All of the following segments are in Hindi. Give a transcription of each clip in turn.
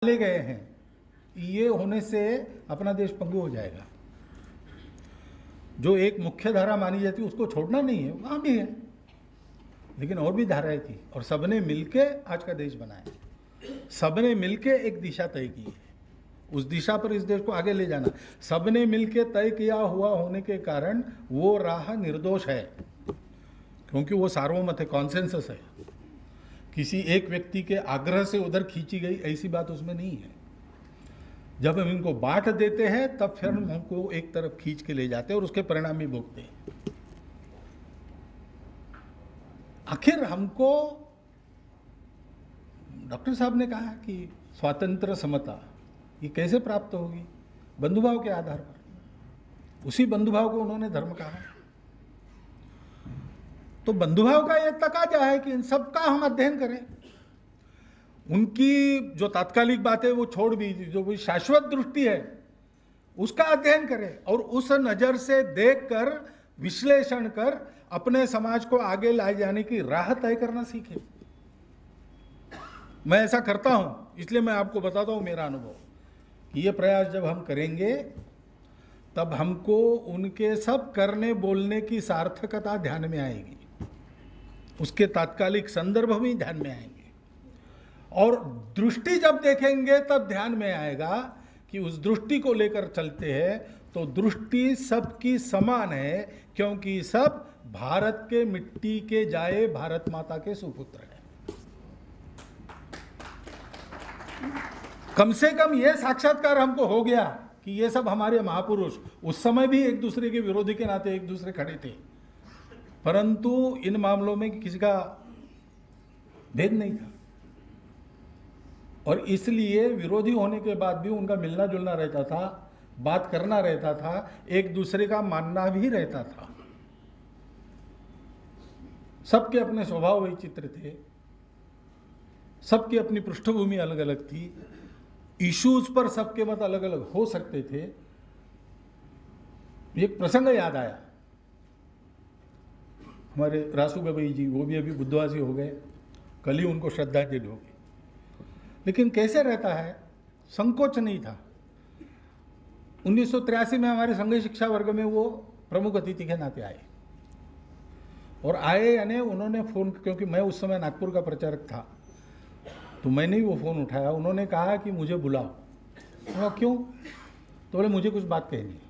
ले गए हैं, ये होने से अपना देश पंगु हो जाएगा। जो एक मुख्य धारा मानी जाती है उसको छोड़ना नहीं है, वहाँ भी है, लेकिन और भी धाराएं थी और सबने मिलके आज का देश बनाया। सबने मिलके एक दिशा तय की है, उस दिशा पर इस देश को आगे ले जाना सबने मिलके तय किया हुआ होने के कारण वो राह निर्दोष है, क्योंकि वो सार्वमत है, कॉन्सेंसस है। किसी एक व्यक्ति के आग्रह से उधर खींची गई ऐसी बात उसमें नहीं है। जब हम इनको बांट देते हैं तब फिर हम हमको एक तरफ खींच के ले जाते हैं और उसके परिणाम भी भोगते हैं। आखिर हमको डॉक्टर साहब ने कहा कि स्वातंत्र समता ये कैसे प्राप्त होगी? बंधुभाव के आधार पर। उसी बंधुभाव को उन्होंने धर्म कहा। तो बंधुभाव का ये तकाजा है कि इन सब का हम अध्ययन करें। उनकी जो तात्कालिक बात है वो छोड़ भी, जो भी शाश्वत दृष्टि है उसका अध्ययन करें और उस नज़र से देखकर विश्लेषण कर अपने समाज को आगे लाए जाने की राह तय करना सीखें। मैं ऐसा करता हूं, इसलिए मैं आपको बताता हूं मेरा अनुभव कि ये प्रयास जब हम करेंगे तब हमको उनके सब करने बोलने की सार्थकता ध्यान में आएगी, उसके तात्कालिक संदर्भ भी ध्यान में आएंगे और दृष्टि जब देखेंगे तब ध्यान में आएगा कि उस दृष्टि को लेकर चलते हैं तो दृष्टि सबकी समान है, क्योंकि सब भारत के मिट्टी के जाए भारत माता के सुपुत्र हैं। कम से कम ये साक्षात्कार हमको हो गया कि ये सब हमारे महापुरुष उस समय भी एक दूसरे के विरोधी के नाते एक दूसरे खड़े थे, परंतु इन मामलों में किसी का भेद नहीं था और इसलिए विरोधी होने के बाद भी उनका मिलना जुलना रहता था, बात करना रहता था, एक दूसरे का मानना भी रहता था। सबके अपने स्वभाव वैचित्र थे, सबकी अपनी पृष्ठभूमि अलग अलग थी, इश्यूज पर सबके मत अलग अलग हो सकते थे। एक प्रसंग याद आया, हमारे रासू गवई जी, वो भी अभी बुद्धवासी हो गए, कल ही उनको श्रद्धांजलि होगी। लेकिन कैसे रहता है, संकोच नहीं था। 1983 में हमारे संघ शिक्षा वर्ग में वो प्रमुख अतिथि के नाते आए और आए यानी उन्होंने फोन, क्योंकि मैं उस समय नागपुर का प्रचारक था तो मैंने ही वो फोन उठाया। उन्होंने कहा कि मुझे बुलाओ। तो क्यों? तो बोले मुझे कुछ बात कहनी है।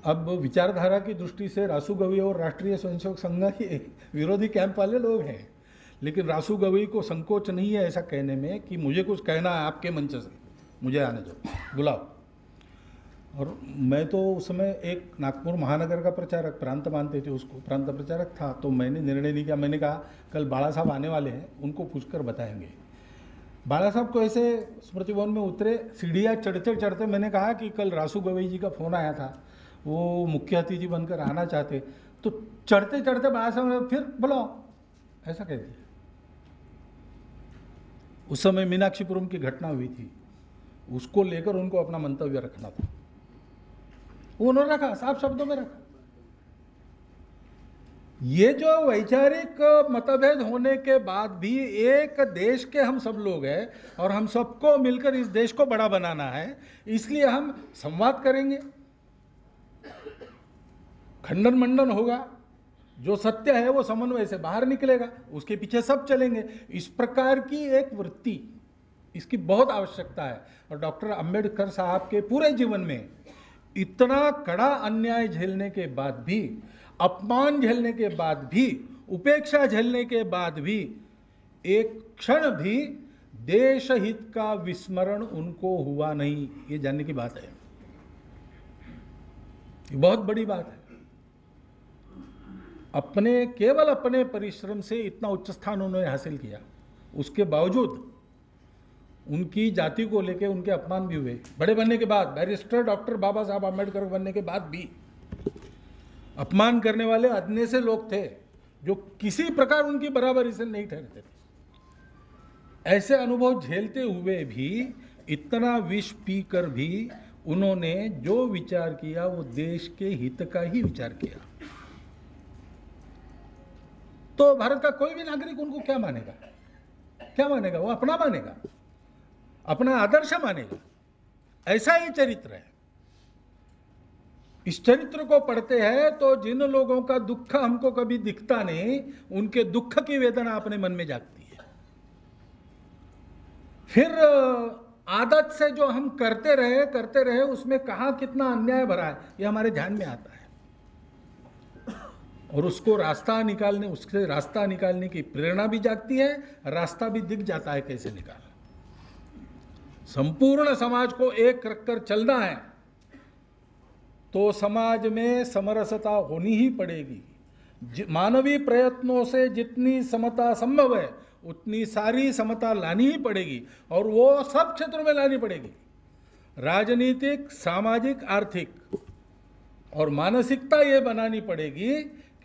अब विचारधारा की दृष्टि से रासू गवई और राष्ट्रीय स्वयंसेवक संघ के विरोधी कैंप वाले लोग हैं, लेकिन रासू गवई को संकोच नहीं है ऐसा कहने में कि मुझे कुछ कहना है आपके मंच से, मुझे आने दो, बुलाओ। और मैं तो उस समय एक नागपुर महानगर का प्रचारक, प्रांत मानते थे उसको, प्रांत प्रचारक था, तो मैंने निर्णय नहीं किया। मैंने कहा कल बाला साहब आने वाले हैं, उनको पूछकर बताएंगे। बाला साहब को ऐसे स्मृति भवन में उतरे, सीढ़ियाँ चढ़ते चढ़ते मैंने कहा कि कल रासू गवई जी का फ़ोन आया था, वो मुख्य अतिथि बनकर आना चाहते। तो चढ़ते चढ़ते बाला साहब ने फिर बुलाओ ऐसा कह दिया। उस समय मीनाक्षीपुरम की घटना हुई थी, उसको लेकर उनको अपना मंतव्य रखना था, उन्होंने रखा, साफ शब्दों में रखा। ये जो वैचारिक मतभेद होने के बाद भी एक देश के हम सब लोग हैं और हम सबको मिलकर इस देश को बड़ा बनाना है, इसलिए हम संवाद करेंगे, खंडन मंडन होगा, जो सत्य है वो समन्वय से बाहर निकलेगा, उसके पीछे सब चलेंगे। इस प्रकार की एक वृत्ति, इसकी बहुत आवश्यकता है। और डॉक्टर अंबेडकर साहब के पूरे जीवन में इतना कड़ा अन्याय झेलने के बाद भी, अपमान झेलने के बाद भी, उपेक्षा झेलने के बाद भी एक क्षण भी देश हित का विस्मरण उनको हुआ नहीं, ये जानने की बात है। ये बहुत बड़ी बात है। अपने केवल अपने परिश्रम से इतना उच्च स्थान उन्होंने हासिल किया, उसके बावजूद उनकी जाति को लेकर उनके अपमान भी हुए। बड़े बनने के बाद, बैरिस्टर डॉक्टर बाबा साहब आम्बेडकर बनने के बाद भी अपमान करने वाले अदने से लोग थे जो किसी प्रकार उनकी बराबरी से नहीं ठहरते थे। ऐसे अनुभव झेलते हुए भी, इतना विष पीकर भी उन्होंने जो विचार किया वो देश के हित का ही विचार किया। तो भारत का कोई भी नागरिक उनको क्या मानेगा? क्या मानेगा? वो अपना मानेगा, अपना आदर्श मानेगा। ऐसा ही चरित्र है। इस चरित्र को पढ़ते हैं तो जिन लोगों का दुख हमको कभी दिखता नहीं, उनके दुख की वेदना अपने मन में जागती है। फिर आदत से जो हम करते रहे उसमें कहाँ कितना अन्याय भरा है ये हमारे ध्यान में आता है, और उसको उससे रास्ता निकालने की प्रेरणा भी जागती है, रास्ता भी दिख जाता है कैसे निकालना। संपूर्ण समाज को एक रखकर चलना है तो समाज में समरसता होनी ही पड़ेगी। मानवीय प्रयत्नों से जितनी समता संभव है उतनी सारी समता लानी ही पड़ेगी, और वो सब क्षेत्रों में लानी पड़ेगी। राजनीतिक, सामाजिक, आर्थिक और मानसिकता ये बनानी पड़ेगी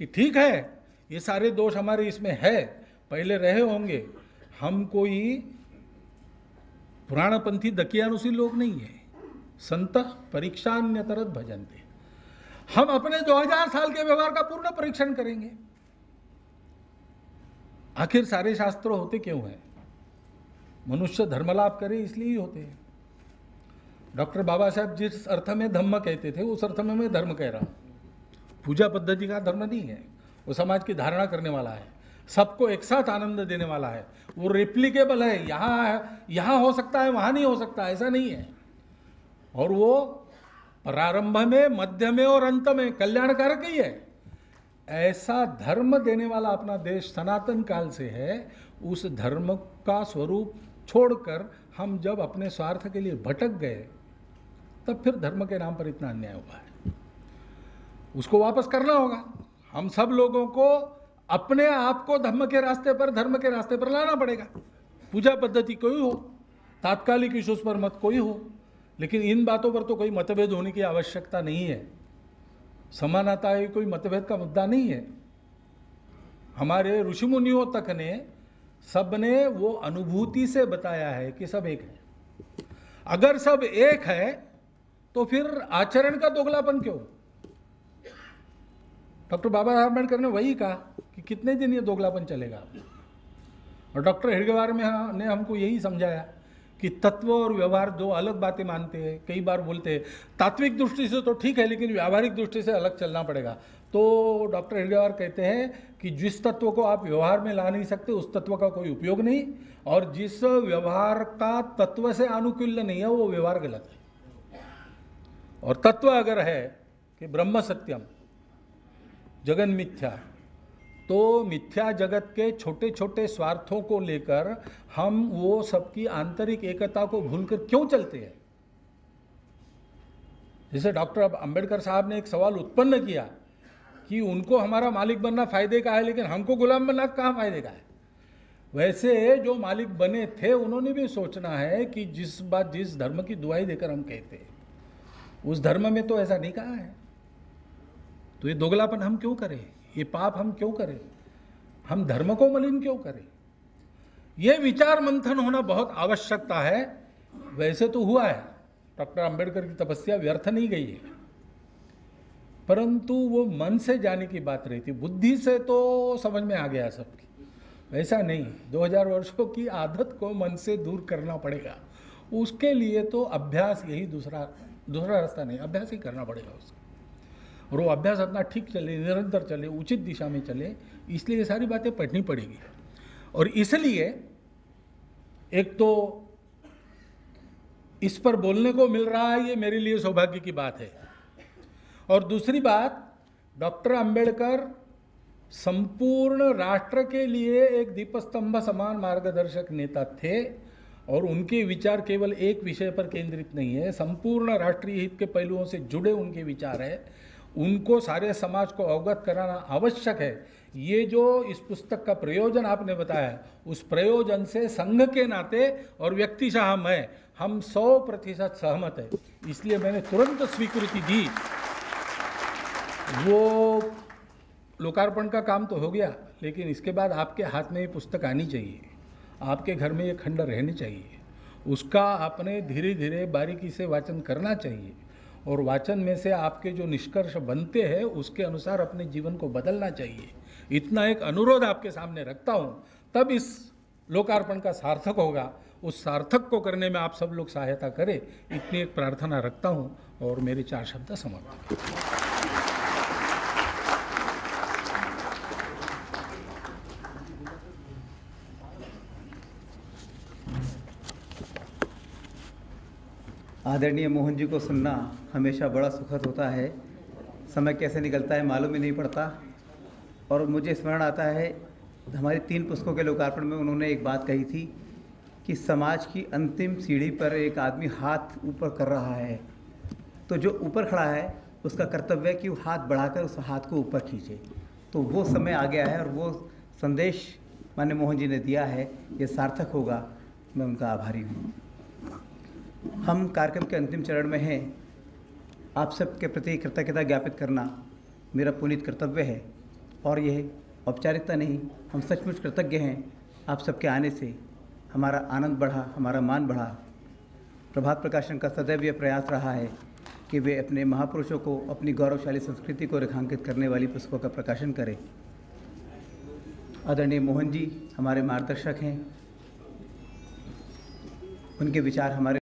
कि ठीक है ये सारे दोष हमारे इसमें है, पहले रहे होंगे, हम कोई पुराणपंथी दकियानुसी लोग नहीं है। संत परीक्षान्यतरत भजन्ते। हम अपने 2000 साल के व्यवहार का पूर्ण परीक्षण करेंगे। आखिर सारे शास्त्र होते क्यों हैं? मनुष्य धर्मलाभ करे इसलिए ही होते हैं। डॉक्टर बाबा साहब जिस अर्थ में धम्म कहते थे उस अर्थ में मैं धर्म कह रहा हूं। पूजा पद्धति का धर्म नहीं है, वो समाज की धारणा करने वाला है, सबको एक साथ आनंद देने वाला है, वो रेप्लिकेबल है। यहाँ हो सकता है, वहाँ नहीं हो सकता, ऐसा नहीं है। और वो प्रारंभ में, मध्य में और अंत में कल्याणकारक ही है। ऐसा धर्म देने वाला अपना देश सनातन काल से है। उस धर्म का स्वरूप छोड़कर हम जब अपने स्वार्थ के लिए भटक गए तब फिर धर्म के नाम पर इतना अन्याय हुआ है। उसको वापस करना होगा। हम सब लोगों को अपने आप को धर्म के रास्ते पर लाना पड़ेगा। पूजा पद्धति कोई हो, तात्कालिक इश्यूज पर मत कोई हो, लेकिन इन बातों पर तो कोई मतभेद होने की आवश्यकता नहीं है। समानता ही कोई मतभेद का मुद्दा नहीं है। हमारे ऋषि मुनियों तक ने सबने वो अनुभूति से बताया है कि सब एक है। अगर सब एक है तो फिर आचरण का दोगलापन क्यों? डॉक्टर बाबा साहब अम्बेडकर ने वही कहा कि कितने दिन ये दोगलापन चलेगा। और डॉक्टर हेडगेवार ने हमको यही समझाया कि तत्व और व्यवहार दो अलग बातें मानते हैं। कई बार बोलते हैं तात्विक दृष्टि से तो ठीक है, लेकिन व्यावहारिक दृष्टि से अलग चलना पड़ेगा। तो डॉक्टर हेडगेवार कहते हैं कि जिस तत्व को आप व्यवहार में ला नहीं सकते उस तत्व का कोई उपयोग नहीं, और जिस व्यवहार का तत्व से अनुकूल्य नहीं है वो व्यवहार गलत है। और तत्व अगर है कि ब्रह्म सत्यम, जगन मिथ्या, तो मिथ्या जगत के छोटे छोटे स्वार्थों को लेकर हम वो सबकी आंतरिक एकता को भूलकर क्यों चलते हैं? जैसे डॉक्टर अंबेडकर साहब ने एक सवाल उत्पन्न किया कि उनको हमारा मालिक बनना फायदे का है, लेकिन हमको गुलाम बनना कहाँ फायदे का है। वैसे जो मालिक बने थे उन्होंने भी सोचना है कि जिस धर्म की दुआई देकर हम कहते हैं उस धर्म में तो ऐसा नहीं कहा है, तो ये दोगलापन हम क्यों करें, ये पाप हम क्यों करें, हम धर्म को मलिन क्यों करें? ये विचार मंथन होना बहुत आवश्यकता है। वैसे तो हुआ है, डॉक्टर अंबेडकर की तपस्या व्यर्थ नहीं गई है, परंतु वो मन से जाने की बात रही थी। बुद्धि से तो समझ में आ गया सबकी, वैसा नहीं। 2000 वर्षों की आदत को मन से दूर करना पड़ेगा। उसके लिए तो अभ्यास, यही दूसरा रास्ता नहीं, अभ्यास ही करना पड़ेगा उसको। और वो अभ्यास अपना ठीक चले, निरंतर चले, उचित दिशा में चले, इसलिए ये सारी बातें पढ़नी पड़ेगी। और इसलिए एक तो इस पर बोलने को मिल रहा है, ये मेरे लिए सौभाग्य की बात है। और दूसरी बात, डॉक्टर अंबेडकर संपूर्ण राष्ट्र के लिए एक दीपस्तंभ समान मार्गदर्शक नेता थे, और उनके विचार केवल एक विषय पर केंद्रित नहीं है, संपूर्ण राष्ट्रीय हित के पहलुओं से जुड़े उनके विचार है। उनको सारे समाज को अवगत कराना आवश्यक है। ये जो इस पुस्तक का प्रयोजन आपने बताया, उस प्रयोजन से संघ के नाते और व्यक्तिशः मैं, हम 100% सहमत है। इसलिए मैंने तुरंत स्वीकृति दी। वो लोकार्पण का काम तो हो गया, लेकिन इसके बाद आपके हाथ में ये पुस्तक आनी चाहिए, आपके घर में ये खंड रहनी चाहिए, उसका आपने धीरे धीरे बारीकी से वाचन करना चाहिए, और वाचन में से आपके जो निष्कर्ष बनते हैं उसके अनुसार अपने जीवन को बदलना चाहिए। इतना एक अनुरोध आपके सामने रखता हूँ। तब इस लोकार्पण का सार्थक होगा, उस सार्थक को करने में आप सब लोग सहायता करें, इतनी एक प्रार्थना रखता हूँ और मेरे 4 शब्द समाप्त। आदरणीय मोहन जी को सुनना हमेशा बड़ा सुखद होता है। समय कैसे निकलता है मालूम ही नहीं पड़ता। और मुझे स्मरण आता है हमारी 3 पुस्तकों के लोकार्पण में उन्होंने एक बात कही थी कि समाज की अंतिम सीढ़ी पर एक आदमी हाथ ऊपर कर रहा है, तो जो ऊपर खड़ा है उसका कर्तव्य है कि वो हाथ बढ़ाकर उस हाथ को ऊपर खींचे। तो वो समय आ गया है और वो संदेश माननीय मोहन जी ने दिया है, ये सार्थक होगा। मैं उनका आभारी हूँ। हम कार्यक्रम के अंतिम चरण में हैं। आप सबके प्रति कृतज्ञता ज्ञापित करना मेरा पुनीत कर्तव्य है और यह औपचारिकता नहीं, हम सचमुच कृतज्ञ हैं। आप सबके आने से हमारा आनंद बढ़ा, हमारा मान बढ़ा। प्रभात प्रकाशन का सदैव यह प्रयास रहा है कि वे अपने महापुरुषों को, अपनी गौरवशाली संस्कृति को रेखांकित करने वाली पुस्तकों का प्रकाशन करें। आदरणीय मोहन जी हमारे मार्गदर्शक हैं, उनके विचार हमारे